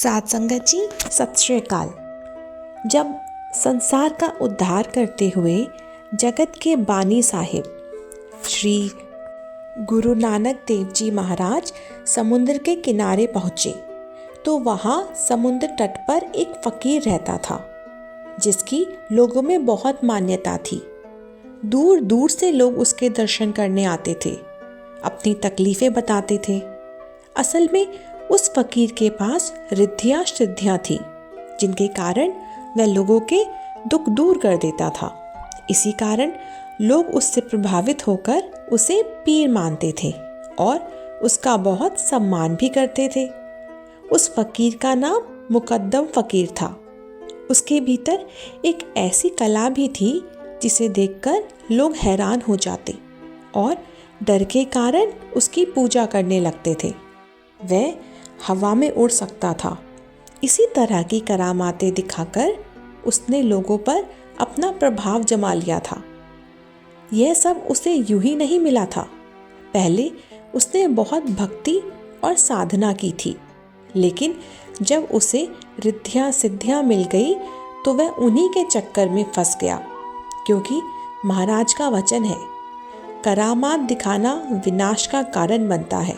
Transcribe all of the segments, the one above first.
साथ संगत जी, सत श्री अकाल। जब संसार का उद्धार करते हुए जगत के बानी साहिब श्री गुरु नानक देव जी महाराज समुद्र के किनारे पहुँचे तो वहाँ समुद्र तट पर एक फकीर रहता था जिसकी लोगों में बहुत मान्यता थी। दूर दूर से लोग उसके दर्शन करने आते थे, अपनी तकलीफ़ें बताते थे। असल में उस फकीर के पास रिद्धियाँ सिद्धियाँ थी जिनके कारण वह लोगों के दुख दूर कर देता था। इसी कारण लोग उससे प्रभावित होकर उसे पीर मानते थे और उसका बहुत सम्मान भी करते थे। उस फकीर का नाम मुकद्दम फकीर था। उसके भीतर एक ऐसी कला भी थी जिसे देखकर लोग हैरान हो जाते और डर के कारण उसकी पूजा करने लगते थे। वह हवा में उड़ सकता था। इसी तरह की करामातें दिखाकर उसने लोगों पर अपना प्रभाव जमा लिया था। यह सब उसे यूं ही नहीं मिला था। पहले उसने बहुत भक्ति और साधना की थी, लेकिन जब उसे रिद्धियाँ सिद्धियाँ मिल गई तो वह उन्हीं के चक्कर में फंस गया, क्योंकि महाराज का वचन है, करामात दिखाना विनाश का कारण बनता है।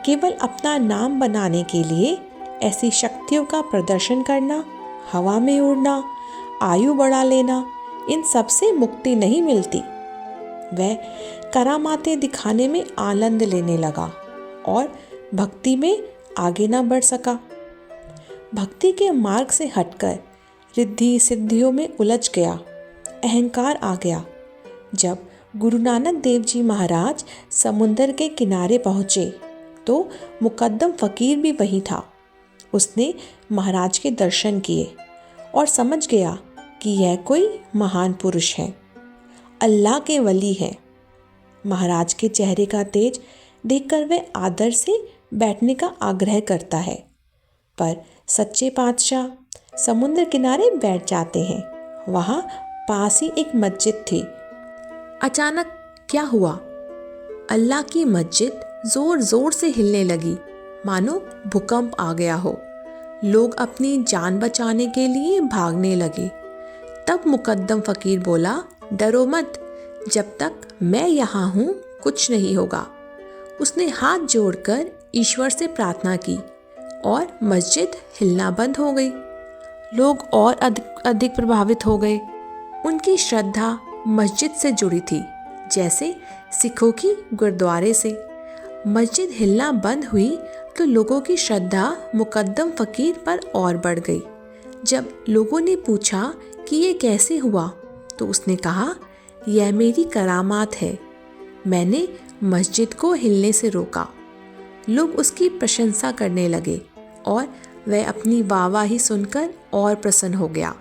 केवल अपना नाम बनाने के लिए ऐसी शक्तियों का प्रदर्शन करना, हवा में उड़ना, आयु बढ़ा लेना, इन सब से मुक्ति नहीं मिलती। वह करामातें दिखाने में आनंद लेने लगा और भक्ति में आगे न बढ़ सका। भक्ति के मार्ग से हटकर रिद्धि सिद्धियों में उलझ गया, अहंकार आ गया। जब गुरु नानक देव जी महाराज समुद्र के किनारे पहुँचे तो मुकद्दम फकीर भी वहीं था। उसने महाराज के दर्शन किए और समझ गया कि यह कोई महान पुरुष है, अल्लाह के वली है। महाराज के चेहरे का तेज देखकर वह आदर से बैठने का आग्रह करता है, पर सच्चे पातशाह समुद्र किनारे बैठ जाते हैं। वहाँ पास ही एक मस्जिद थी। अचानक क्या हुआ? अल्लाह की मस्जिद जोर जोर से हिलने लगी, मानो भूकंप आ गया हो। लोग अपनी जान बचाने के लिए भागने लगे। तब मुकद्दम फकीर बोला, डरो मत, जब तक मैं यहाँ हूँ कुछ नहीं होगा। उसने हाथ जोड़कर ईश्वर से प्रार्थना की और मस्जिद हिलना बंद हो गई। लोग और अधिक प्रभावित हो गए। उनकी श्रद्धा मस्जिद से जुड़ी थी, जैसे सिखों की गुरुद्वारे से। मस्जिद हिलना बंद हुई तो लोगों की श्रद्धा मुकद्दम फकीर पर और बढ़ गई। जब लोगों ने पूछा कि ये कैसे हुआ तो उसने कहा, यह मेरी करामात है, मैंने मस्जिद को हिलने से रोका। लोग उसकी प्रशंसा करने लगे और वह अपनी वाहवाही सुनकर और प्रसन्न हो गया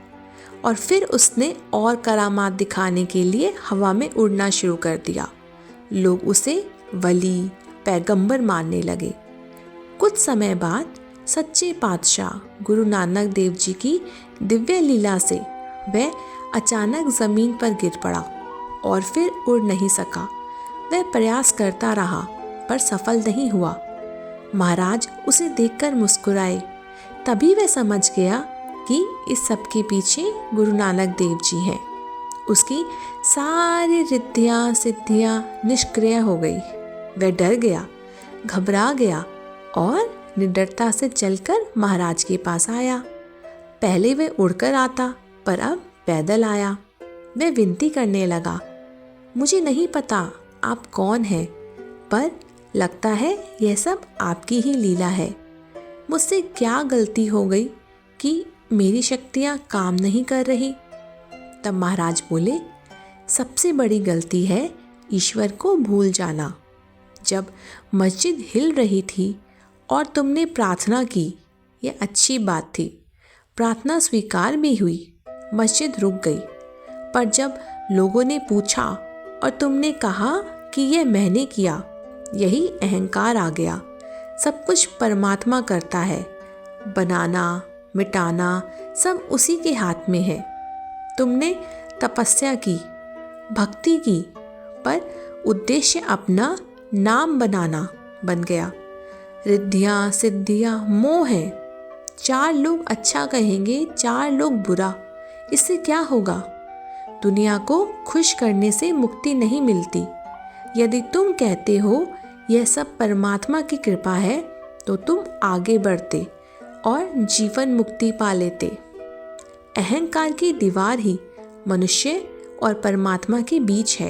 और फिर उसने और करामात दिखाने के लिए हवा में उड़ना शुरू कर दिया। लोग उसे वली, पैगंबर मानने लगे। कुछ समय बाद सच्चे पातशाह गुरु नानक देव जी की दिव्य लीला से वह अचानक ज़मीन पर गिर पड़ा और फिर उड़ नहीं सका। वह प्रयास करता रहा पर सफल नहीं हुआ। महाराज उसे देखकर मुस्कुराए। तभी वह समझ गया कि इस सब के पीछे गुरु नानक देव जी हैं। उसकी सारी रिद्धियाँ सिद्धियाँ निष्क्रिय हो गई। वह डर गया, घबरा गया और निडरता से चलकर महाराज के पास आया। पहले वह उड़कर आता पर अब पैदल आया। वह विनती करने लगा, मुझे नहीं पता आप कौन हैं, पर लगता है यह सब आपकी ही लीला है। मुझसे क्या गलती हो गई कि मेरी शक्तियाँ काम नहीं कर रही? तब महाराज बोले, सबसे बड़ी गलती है ईश्वर को भूल जाना। जब मस्जिद हिल रही थी और तुमने प्रार्थना की, यह अच्छी बात थी, प्रार्थना स्वीकार भी हुई, मस्जिद रुक गई। पर जब लोगों ने पूछा और तुमने कहा कि यह मैंने किया, यही अहंकार आ गया। सब कुछ परमात्मा करता है, बनाना मिटाना सब उसी के हाथ में है। तुमने तपस्या की, भक्ति की, पर उद्देश्य अपना नाम बनाना बन गया। रिद्धियाँ सिद्धियाँ मोह है। 4 लोग अच्छा कहेंगे, 4 लोग बुरा, इससे क्या होगा? दुनिया को खुश करने से मुक्ति नहीं मिलती। यदि तुम कहते हो यह सब परमात्मा की कृपा है, तो तुम आगे बढ़ते और जीवन मुक्ति पा लेते। अहंकार की दीवार ही मनुष्य और परमात्मा के बीच है।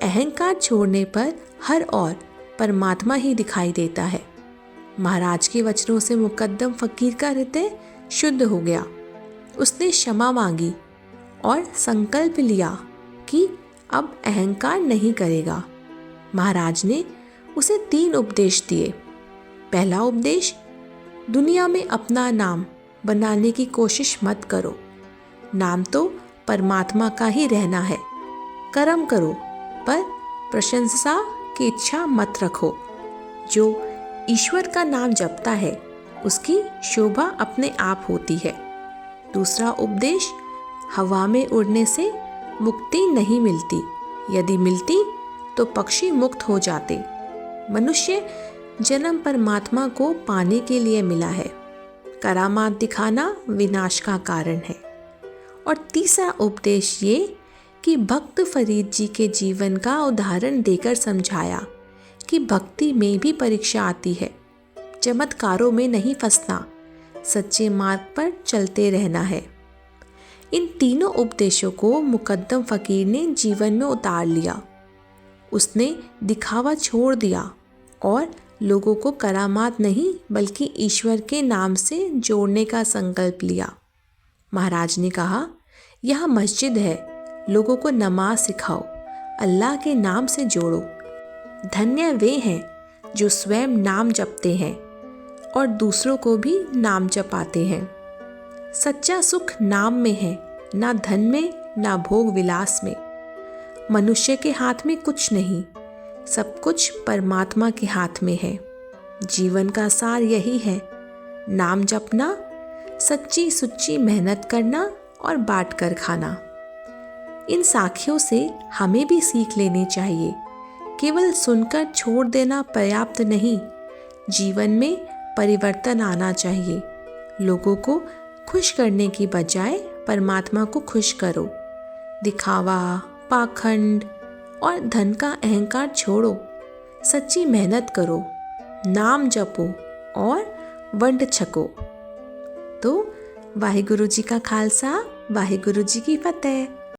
अहंकार छोड़ने पर हर और परमात्मा ही दिखाई देता है। महाराज के वचनों से मुकद्दम फकीर का हृदय शुद्ध हो गया। उसने क्षमा मांगी और संकल्प लिया कि अब अहंकार नहीं करेगा। महाराज ने उसे 3 उपदेश दिए। पहला उपदेश, दुनिया में अपना नाम बनाने की कोशिश मत करो। नाम तो परमात्मा का ही रहना है। कर्म करो, पर प्रशंसा की इच्छा मत रखो। जो ईश्वर का नाम जपता है, उसकी शोभा अपने आप होती है। दूसरा उपदेश, हवा में उड़ने से मुक्ति नहीं मिलती। यदि मिलती तो पक्षी मुक्त हो जाते। मनुष्य जन्म परमात्मा को पाने के लिए मिला है। करामात दिखाना विनाश का कारण है। और तीसरा उपदेश ये कि भक्त फरीद जी के जीवन का उदाहरण देकर समझाया कि भक्ति में भी परीक्षा आती है। चमत्कारों में नहीं फंसना, सच्चे मार्ग पर चलते रहना है। इन तीनों उपदेशों को मुकद्दम फकीर ने जीवन में उतार लिया। उसने दिखावा छोड़ दिया और लोगों को करामात नहीं बल्कि ईश्वर के नाम से जोड़ने का संकल्प लिया। महाराज ने कहा, यह मस्जिद है, लोगों को नमाज सिखाओ, अल्लाह के नाम से जोड़ो। धन्य वे हैं जो स्वयं नाम जपते हैं और दूसरों को भी नाम जपाते हैं। सच्चा सुख नाम में है, ना धन में, ना भोग विलास में। मनुष्य के हाथ में कुछ नहीं, सब कुछ परमात्मा के हाथ में है। जीवन का सार यही है, नाम जपना, सच्ची सुच्ची मेहनत करना और बांट कर खाना। इन साखियों से हमें भी सीख लेनी चाहिए। केवल सुनकर छोड़ देना पर्याप्त नहीं, जीवन में परिवर्तन आना चाहिए। लोगों को खुश करने की बजाय परमात्मा को खुश करो। दिखावा, पाखंड और धन का अहंकार छोड़ो। सच्ची मेहनत करो, नाम जपो और वंड छको। तो वाहिगुरु जी का खालसा, वाहिगुरु जी की फतेह।